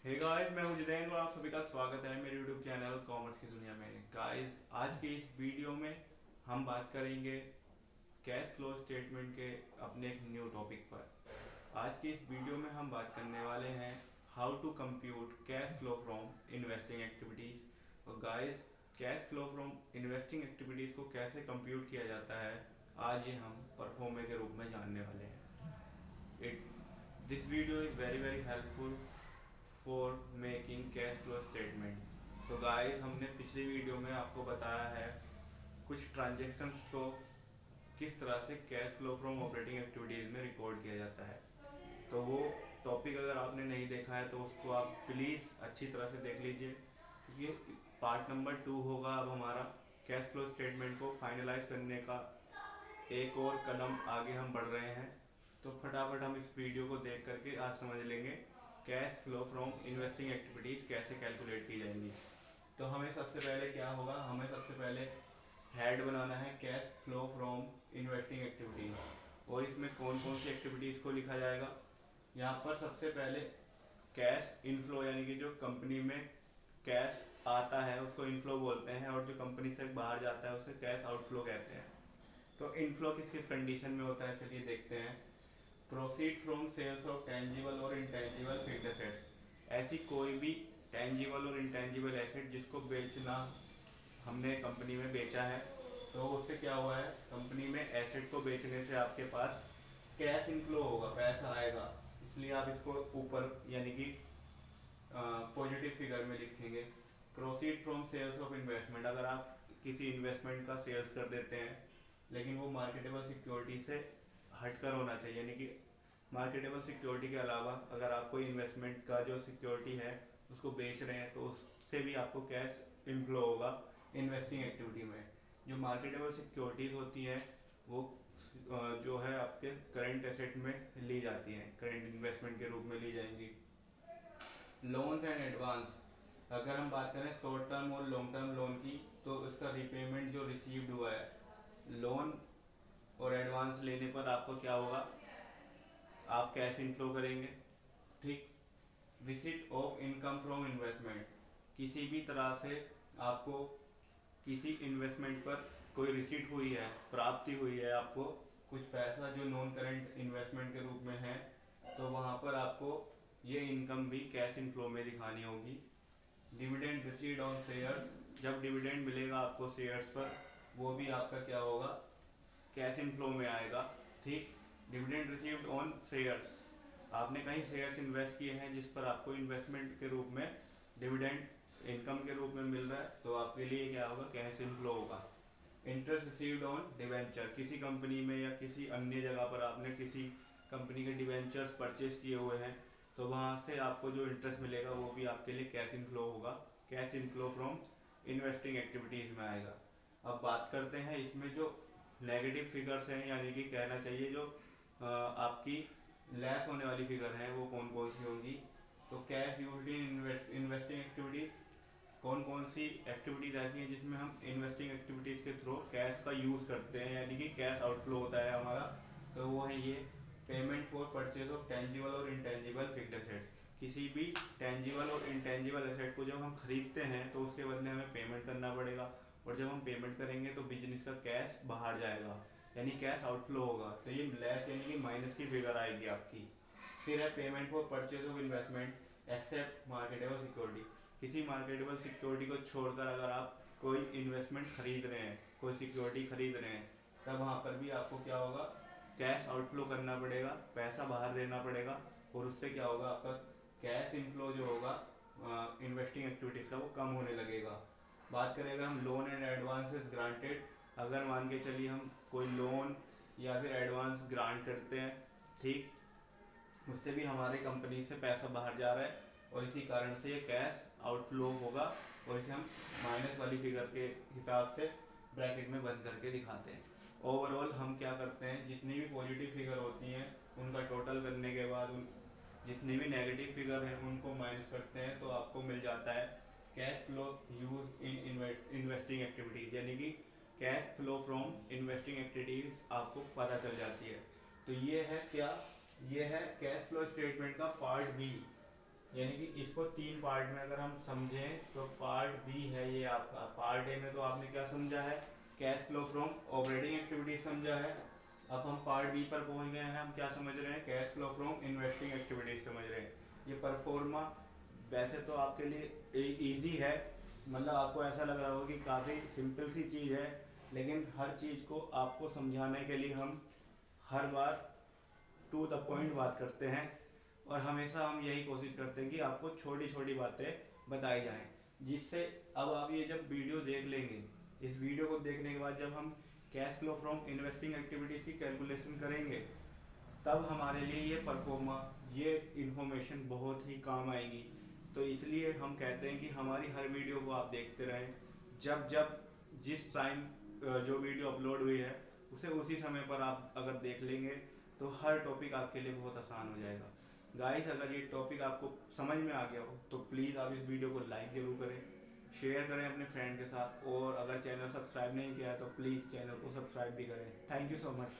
Hey guys, मैं हूं जितेंद्र और आप सभी का स्वागत है मेरे यूट्यूब चैनल कॉमर्स की दुनिया में। गाइस, आज के इस वीडियो में हम बात करेंगे कैश फ्लो स्टेटमेंट के अपने एक न्यू टॉपिक पर। आज की इस वीडियो में हम बात करने वाले हैं how to compute cash flow from investing activities. और guys, cash flow from investing activities को कैसे कंप्यूट किया जाता है, आज ये हम परफॉर्मे के रूप में जानने वाले हैं। It this video is very very helpful for making cash flow statement. So guys, हमने पिछली वीडियो में आपको बताया है कुछ ट्रांजेक्शन्स को किस तरह से cash flow from operating activities में रिकॉर्ड किया जाता है। तो वो टॉपिक अगर आपने नहीं देखा है तो उसको आप प्लीज़ अच्छी तरह से देख लीजिए, क्योंकि पार्ट नंबर 2 होगा अब हमारा। कैश फ्लो स्टेटमेंट को फाइनलाइज करने का एक और कदम आगे हम बढ़ रहे हैं। तो फटाफट हम इस वीडियो को देख करके आज समझ लेंगे cash flow from investing activities कैसे कैलकुलेट की जाएंगी। तो हमें सबसे पहले क्या होगा, हमें सबसे पहले हेड बनाना है cash flow from investing activities. और इसमें कौन कौन सी एक्टिविटीज़ को लिखा जाएगा। यहाँ पर सबसे पहले कैश इनफ्लो, यानी कि जो कंपनी में कैश आता है उसको इनफ्लो बोलते हैं, और जो कंपनी से बाहर जाता है उसे कैश आउटफ्लो कहते हैं। तो इनफ्लो किस किस कंडीशन में होता है, चलिए देखते हैं। Proceed from sales of tangible और इंटेंजिबल फिक्स्ड एसेट्स। ऐसी कोई भी टेंजिबल और इंटेंजिबल एसेट जिसको बेचना हमने कंपनी में बेचा है, तो उससे क्या हुआ है, कंपनी में एसेट को बेचने से आपके पास कैश इनफ्लो होगा, पैसा आएगा। इसलिए आप इसको ऊपर यानी कि पॉजिटिव फिगर में लिखेंगे। Proceed from sales of investment, अगर आप किसी इन्वेस्टमेंट का सेल्स कर देते हैं लेकिन वो मार्केटेबल सिक्योरिटी से हटकर होना चाहिए, यानी कि मार्केटेबल सिक्योरिटी के अलावा अगर आप कोई इन्वेस्टमेंट का जो सिक्योरिटी है उसको बेच रहे हैं तो उससे भी आपको कैश इनफ्लो होगा इन्वेस्टिंग एक्टिविटी में। जो मार्केटेबल सिक्योरिटीज होती हैं वो जो है आपके करंट एसेट में ली जाती हैं, करंट इन्वेस्टमेंट के रूप में ली जाएंगी। लोन्स एंड एडवांस, अगर हम बात करें शॉर्ट टर्म और लॉन्ग टर्म लोन की, तो उसका रिपेमेंट जो रिसीव्ड हुआ है लोन और एडवांस लेने पर आपको क्या होगा, आप कैश इनफ्लो करेंगे। ठीक। Receipt of income from investment, किसी भी तरह से आपको किसी इन्वेस्टमेंट पर कोई रिसीट हुई है, प्राप्ति हुई है आपको कुछ पैसा जो नॉन करेंट इन्वेस्टमेंट के रूप में है, तो वहाँ पर आपको ये इनकम भी कैश इनफ्लो में दिखानी होगी। डिविडेंड रिसीव्ड ऑन शेयर्स, जब डिविडेंड मिलेगा आपको शेयर्स पर, वो भी आपका क्या होगा, कैश इनफ्लो में आएगा। ठीक। डिविडेंड रिसीव्ड ऑन शेयर्स, आपने कहीं शेयर्स इन्वेस्ट किए हैं जिस पर आपको इन्वेस्टमेंट के रूप में डिविडेंड इनकम के रूप में मिल रहा है, तो आपके लिए क्या होगा, कैश इनफ्लो होगा। इंटरेस्ट रिसीव्ड ऑन डिवेंचर, किसी कंपनी में या किसी अन्य जगह पर आपने किसी कंपनी के डिवेंचर्स परचेज किए हुए हैं, तो वहाँ से आपको जो इंटरेस्ट मिलेगा वो भी आपके लिए कैश इनफ्लो होगा, cash inflow from investing activities में आएगा। अब बात करते हैं इसमें जो नेगेटिव फिगर्स हैं, यानी कि कहना चाहिए जो आपकी लेस होने वाली फिगर हैं, वो कौन कौन सी होंगी। तो cash used in investing activities, कौन कौन सी एक्टिविटीज़ ऐसी हैं जिसमें हम इन्वेस्टिंग एक्टिविटीज़ के थ्रू कैश का यूज़ करते हैं, यानी कि कैश आउटफ्लो होता है हमारा। तो वो है ये payment for purchase of tangible और इंटेंजिबल फिक्स्ड एसेट्स। किसी भी टेंजिबल और इंटेंजिबल एसेट को जब हम खरीदते हैं तो उसके बदले हमें पेमेंट करना पड़ेगा, और जब हम पेमेंट करेंगे तो बिजनेस का कैश बाहर जाएगा, यानी कैश आउटफ्लो होगा। तो ये लेस यानी कि माइनस की फिगर आएगी आपकी। फिर है payment for purchase of investment except marketable security, किसी मार्केटेबल सिक्योरिटी को छोड़कर अगर आप कोई इन्वेस्टमेंट खरीद रहे हैं, कोई सिक्योरिटी खरीद रहे हैं, तब वहाँ पर भी आपको क्या होगा, कैश आउटफ्लो करना पड़ेगा, पैसा बाहर देना पड़ेगा, और उससे क्या होगा, आपका कैश इनफ्लो जो होगा इन्वेस्टिंग एक्टिविटीज़ का वो कम होने लगेगा। बात करें अगर हम लोन एंड एडवांसेस ग्रांटेड, अगर मान के चलिए हम कोई लोन या फिर एडवांस ग्रांट करते हैं, ठीक, उससे भी हमारे कंपनी से पैसा बाहर जा रहा है और इसी कारण से ये कैश आउटफ्लो होगा, और इसे हम माइनस वाली फिगर के हिसाब से ब्रैकेट में बंद करके दिखाते हैं। ओवरऑल हम क्या करते हैं, जितनी भी पॉजिटिव फिगर होती हैं उनका टोटल करने के बाद उन जितनी भी नेगेटिव फिगर हैं उनको माइनस करते हैं, तो आपको मिल जाता है cash flow use in investing activities, यानी कि cash flow from investing activities आपको पता चल जाती है। तो ये है क्या, ये है कैश फ्लो स्टेटमेंट का पार्ट बी। यानी कि इसको 3 पार्ट में अगर हम समझें तो पार्ट बी है ये आपका। पार्ट ए में तो आपने क्या समझा है, cash flow from operating activities समझा है। अब हम पार्ट बी पर पहुंच गए हैं, हम क्या समझ रहे हैं, cash flow from investing activities समझ रहे हैं। ये परफॉर्मा वैसे तो आपके लिए इजी है, मतलब आपको ऐसा लग रहा होगा कि काफ़ी सिंपल सी चीज़ है, लेकिन हर चीज़ को आपको समझाने के लिए हम हर बार टू द पॉइंट बात करते हैं, और हमेशा हम यही कोशिश करते हैं कि आपको छोटी छोटी बातें बताई जाएं, जिससे अब आप ये जब वीडियो देख लेंगे, इस वीडियो को देखने के बाद जब हम cash flow from investing activities की कैलकुलेशन करेंगे, तब हमारे लिए ये परफॉर्मा, ये इन्फॉर्मेशन बहुत ही काम आएगी। तो इसलिए हम कहते हैं कि हमारी हर वीडियो को आप देखते रहें, जब जब जिस टाइम जो वीडियो अपलोड हुई है उसे उसी समय पर आप अगर देख लेंगे तो हर टॉपिक आपके लिए बहुत आसान हो जाएगा। गाइस, अगर ये टॉपिक आपको समझ में आ गया हो तो प्लीज़ आप इस वीडियो को लाइक ज़रूर करें, शेयर करें अपने फ्रेंड के साथ, और अगर चैनल सब्सक्राइब नहीं किया है तो प्लीज़ चैनल को सब्सक्राइब भी करें। Thank you so much.